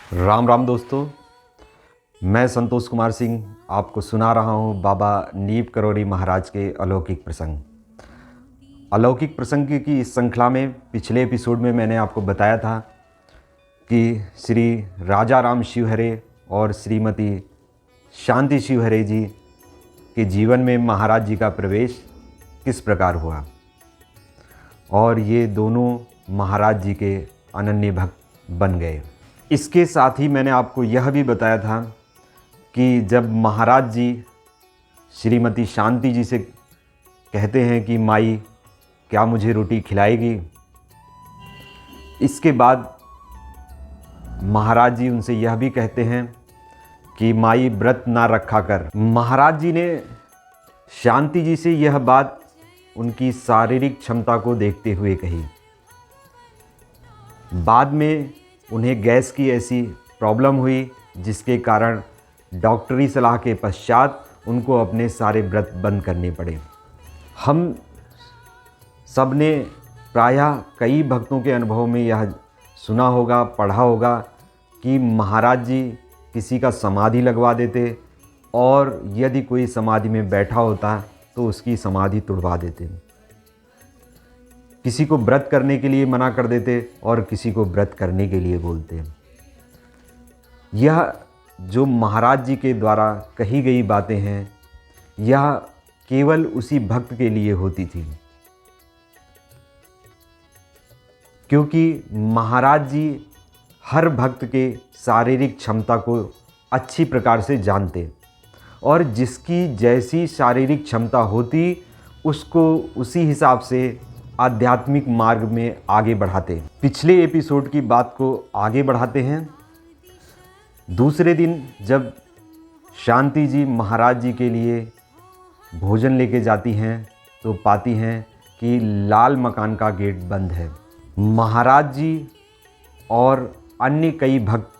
राम राम दोस्तों, मैं संतोष कुमार सिंह आपको सुना रहा हूँ बाबा नीप करोड़ी महाराज के अलौकिक प्रसंग। अलौकिक प्रसंग की इस श्रृंखला में पिछले एपिसोड में मैंने आपको बताया था कि श्री राजा राम शिवहरे और श्रीमती शांति शिवहरे जी के जीवन में महाराज जी का प्रवेश किस प्रकार हुआ और ये दोनों महाराज जी के अनन्य भक्त बन गए। इसके साथ ही मैंने आपको यह भी बताया था कि जब महाराज जी श्रीमती शांति जी से कहते हैं कि माई क्या मुझे रोटी खिलाएगी, इसके बाद महाराज जी उनसे यह भी कहते हैं कि माई व्रत ना रखा कर। महाराज जी ने शांति जी से यह बात उनकी शारीरिक क्षमता को देखते हुए कही। बाद में उन्हें गैस की ऐसी प्रॉब्लम हुई जिसके कारण डॉक्टरी सलाह के पश्चात उनको अपने सारे व्रत बंद करने पड़े। हम सब ने प्रायः कई भक्तों के अनुभव में यह सुना होगा, पढ़ा होगा कि महाराज जी किसी का समाधि लगवा देते और यदि कोई समाधि में बैठा होता तो उसकी समाधि तुड़वा देते। किसी को व्रत करने के लिए मना कर देते और किसी को व्रत करने के लिए बोलते। यह जो महाराज जी के द्वारा कही गई बातें हैं, यह केवल उसी भक्त के लिए होती थी, क्योंकि महाराज जी हर भक्त के शारीरिक क्षमता को अच्छी प्रकार से जानते और जिसकी जैसी शारीरिक क्षमता होती उसको उसी हिसाब से आध्यात्मिक मार्ग में आगे बढ़ाते। पिछले एपिसोड की बात को आगे बढ़ाते हैं। दूसरे दिन जब शांति जी महाराज जी के लिए भोजन लेके जाती हैं तो पाती हैं कि लाल मकान का गेट बंद है। महाराज जी और अन्य कई भक्त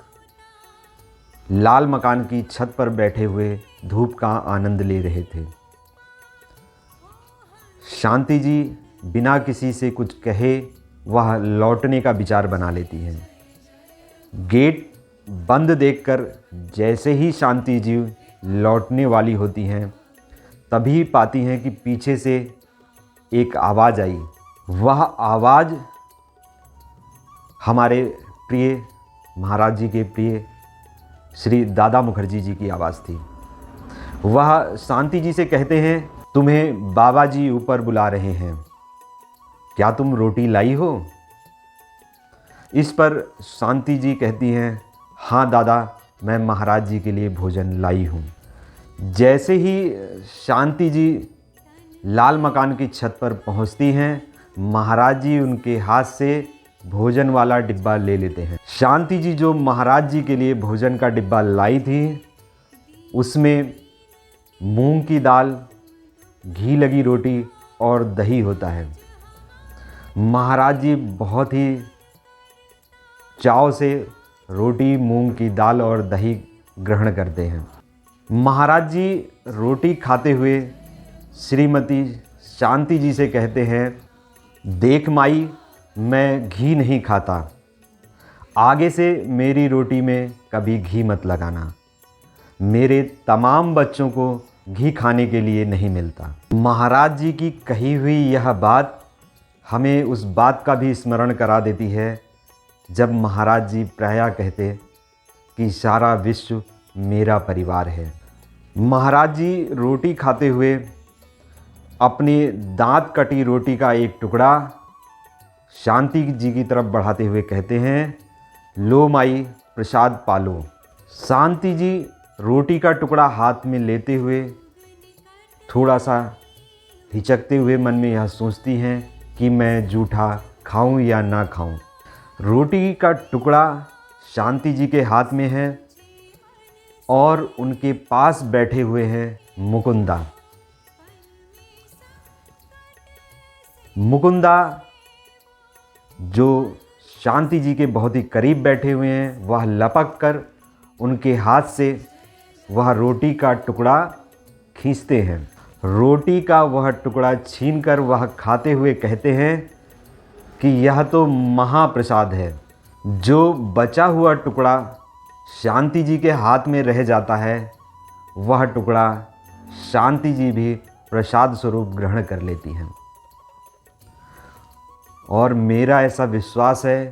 लाल मकान की छत पर बैठे हुए धूप का आनंद ले रहे थे। शांति जी बिना किसी से कुछ कहे वह लौटने का विचार बना लेती हैं। गेट बंद देखकर जैसे ही शांति जी लौटने वाली होती हैं तभी पाती हैं कि पीछे से एक आवाज़ आई। वह आवाज़ हमारे प्रिय महाराज जी के प्रिय श्री दादा मुखर्जी जी की आवाज़ थी। वह शांति जी से कहते हैं, तुम्हें बाबा जी ऊपर बुला रहे हैं, क्या तुम रोटी लाई हो? इस पर शांति जी कहती हैं, हाँ दादा, मैं महाराज जी के लिए भोजन लाई हूँ। जैसे ही शांति जी लाल मकान की छत पर पहुँचती हैं, महाराज जी उनके हाथ से भोजन वाला डिब्बा ले लेते हैं। शांति जी जो महाराज जी के लिए भोजन का डिब्बा लाई थी उसमें मूंग की दाल, घी लगी रोटी और दही होता है। महाराज जी बहुत ही चाव से रोटी, मूंग की दाल और दही ग्रहण करते हैं। महाराज जी रोटी खाते हुए श्रीमती शांति जी से कहते हैं, देख माई, मैं घी नहीं खाता, आगे से मेरी रोटी में कभी घी मत लगाना, मेरे तमाम बच्चों को घी खाने के लिए नहीं मिलता। महाराज जी की कही हुई यह बात हमें उस बात का भी स्मरण करा देती है जब महाराज जी प्रायः कहते कि सारा विश्व मेरा परिवार है। महाराज जी रोटी खाते हुए अपने दांत कटी रोटी का एक टुकड़ा शांति जी की तरफ बढ़ाते हुए कहते हैं, लो माई, प्रसाद पालो। शांति जी रोटी का टुकड़ा हाथ में लेते हुए थोड़ा सा हिचकते हुए मन में यह सोचती हैं कि मैं जूठा खाऊं या ना खाऊं। रोटी का टुकड़ा शांति जी के हाथ में है और उनके पास बैठे हुए हैं मुकुंदा। मुकुंदा जो शांति जी के बहुत ही करीब बैठे हुए हैं, वह लपक कर उनके हाथ से वह रोटी का टुकड़ा खींचते हैं। रोटी का वह टुकड़ा छीनकर वह खाते हुए कहते हैं कि यह तो महाप्रसाद है। जो बचा हुआ टुकड़ा शांति जी के हाथ में रह जाता है, वह टुकड़ा शांति जी भी प्रसाद स्वरूप ग्रहण कर लेती हैं। और मेरा ऐसा विश्वास है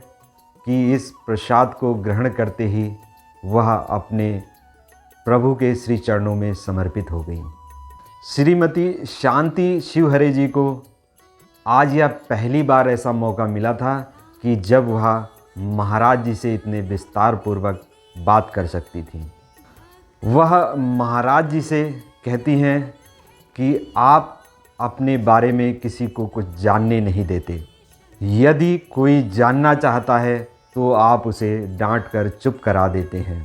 कि इस प्रसाद को ग्रहण करते ही वह अपने प्रभु के श्री चरणों में समर्पित हो गई। श्रीमती शांति शिवहरे जी को आज यह पहली बार ऐसा मौका मिला था कि जब वह महाराज जी से इतने विस्तार पूर्वक बात कर सकती थी। वह महाराज जी से कहती हैं कि आप अपने बारे में किसी को कुछ जानने नहीं देते। यदि कोई जानना चाहता है तो आप उसे डांट कर चुप करा देते हैं।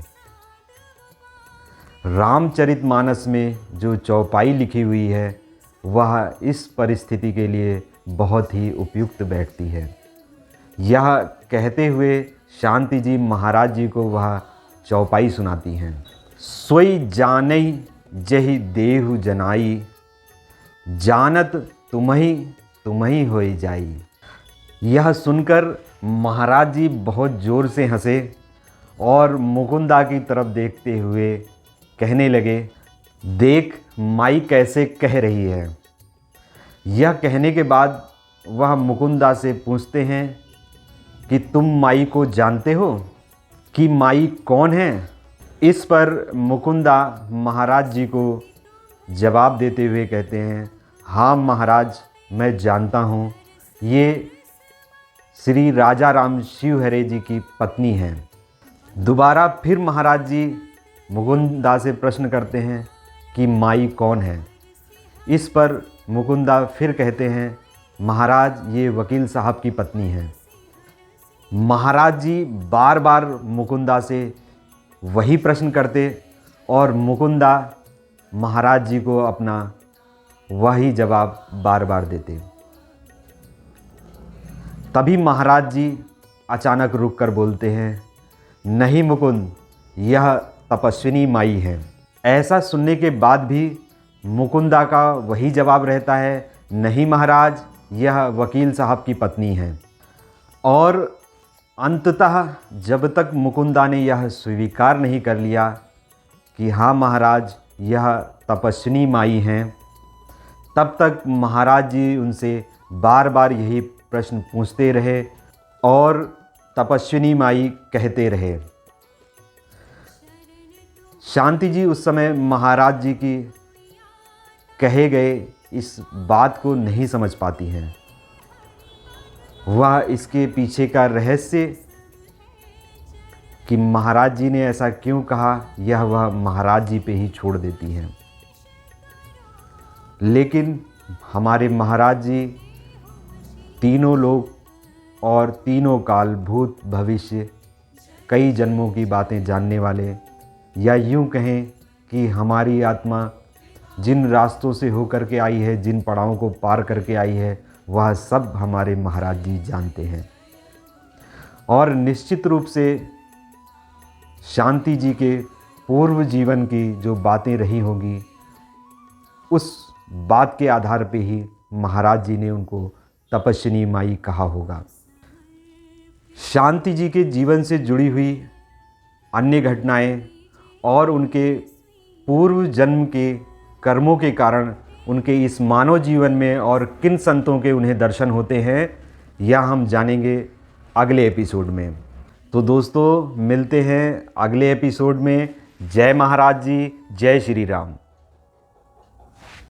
रामचरितमानस में जो चौपाई लिखी हुई है वह इस परिस्थिति के लिए बहुत ही उपयुक्त बैठती है। यह कहते हुए शांति जी महाराज जी को वह चौपाई सुनाती हैं। सोई जानई जहि देहु जनाई, जानत तुम्ही होई जाई। यह सुनकर महाराज जी बहुत ज़ोर से हंसे और मुकुंदा की तरफ देखते हुए कहने लगे, देख माई कैसे कह रही है। यह कहने के बाद वह मुकुंदा से पूछते हैं कि तुम माई को जानते हो कि माई कौन है। इस पर मुकुंदा महाराज जी को जवाब देते हुए कहते हैं, हाँ महाराज, मैं जानता हूँ, ये श्री राजा राम शिवहरे जी की पत्नी हैं। दोबारा फिर महाराज जी मुकुंदा से प्रश्न करते हैं कि माई कौन है। इस पर मुकुंदा फिर कहते हैं, महाराज ये वकील साहब की पत्नी है। महाराज जी बार बार मुकुंदा से वही प्रश्न करते और मुकुंदा महाराज जी को अपना वही जवाब बार बार देते। तभी महाराज जी अचानक रुक कर बोलते हैं, नहीं मुकुंद, यह तपस्विनी माई है। ऐसा सुनने के बाद भी मुकुंदा का वही जवाब रहता है, नहीं महाराज, यह वकील साहब की पत्नी है। और अंततः जब तक मुकुंदा ने यह स्वीकार नहीं कर लिया कि हाँ महाराज, यह तपस्विनी माई हैं, तब तक महाराज जी उनसे बार बार यही प्रश्न पूछते रहे और तपस्विनी माई कहते रहे। शांति जी उस समय महाराज जी की कहे गए इस बात को नहीं समझ पाती हैं। वह इसके पीछे का रहस्य कि महाराज जी ने ऐसा क्यों कहा, यह वह महाराज जी पे ही छोड़ देती हैं। लेकिन हमारे महाराज जी तीनों लोक और तीनों काल, भूत भविष्य, कई जन्मों की बातें जानने वाले, या यूं कहें कि हमारी आत्मा जिन रास्तों से होकर के आई है, जिन पड़ावों को पार करके आई है, वह सब हमारे महाराज जी जानते हैं। और निश्चित रूप से शांति जी के पूर्व जीवन की जो बातें रही होंगी, उस बात के आधार पे ही महाराज जी ने उनको तपस्विनी माई कहा होगा। शांति जी के जीवन से जुड़ी हुई अन्य घटनाएं और उनके पूर्व जन्म के कर्मों के कारण उनके इस मानव जीवन में और किन संतों के उन्हें दर्शन होते हैं, यह हम जानेंगे अगले एपिसोड में। तो दोस्तों, मिलते हैं अगले एपिसोड में। जय महाराज जी, जय श्री राम।